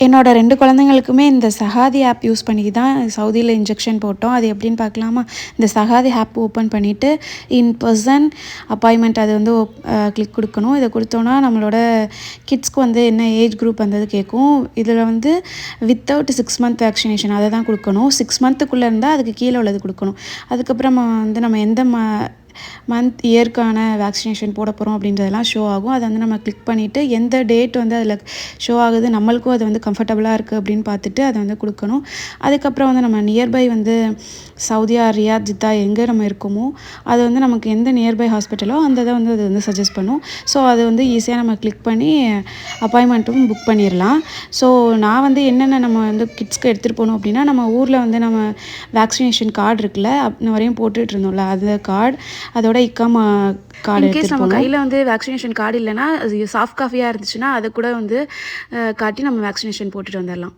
என்னோட 2 குழந்தைங்களுக்குமே இந்த சகாதி app use பண்ணி தான் சவுதியில இன்ஜெக்ஷன் போட்டோம். அது எப்படின்னு பார்க்கலாமா? இந்த சகாதி ஆப் ஓப்பன் பண்ணிவிட்டு இன் பெர்சன் அப்பாயின்மெண்ட் அது வந்து கிளிக் கொடுக்கணும். இதை கொடுத்தோன்னா நம்மளோட கிட்ஸ்க்கு வந்து என்ன ஏஜ் குரூப் வந்தது கேட்கும். இதில் வந்து வித்தவுட் 6 மந்த் வேக்சினேஷன் அதை தான் கொடுக்கணும். 6 மந்த்துக்குள்ளே இருந்தால் அதுக்கு கீழே உள்ளது கொடுக்கணும். அதுக்கப்புறம் வந்து நம்ம எந்த மந்த் இயர்க்கான வேக்சினேஷன் போட போகிறோம் அப்படின்றதெல்லாம் ஷோ ஆகும். அதை வந்து நம்ம கிளிக் பண்ணிவிட்டு எந்த டேட் வந்து அதில் ஷோ ஆகுது, நம்மளுக்கும் அது வந்து கம்ஃபர்டபுளாக இருக்குது அப்படின்னு பார்த்துட்டு அதை வந்து கொடுக்கணும். அதுக்கப்புறம் வந்து நம்ம நியர்பை வந்து சவுதியா, ரியாத், ஜித்தா எங்கே நம்ம இருக்கோமோ அது வந்து நமக்கு எந்த நியர்பை ஹாஸ்பிட்டலோ அந்த இதை வந்து அது வந்து சஜஸ்ட் பண்ணும். ஸோ அது வந்து ஈஸியாக நம்ம கிளிக் பண்ணி அப்பாயின்மெண்ட்டும் புக் பண்ணிடலாம். ஸோ நான் வந்து என்னென்ன நம்ம வந்து கிட்ஸ்க்கு எடுத்துகிட்டு போகணும் அப்படின்னா, நம்ம ஊரில் வந்து நம்ம வேக்சினேஷன் கார்டு இருக்குல்ல, இன்ன வரையும் போட்டுட்டு இருந்தோம்ல, அந்த கார்டு, அதோட இக்காமா கார்டு இன்கேஸ் நம்ம கையில் வந்து வேக்சினேஷன் கார்டு இல்லைன்னா, அது சாஃப்ட் காஃபியாக இருந்துச்சுன்னா அதை கூட வந்து காட்டி நம்ம வேக்சினேஷன் போட்டுட்டு வந்துடலாம்.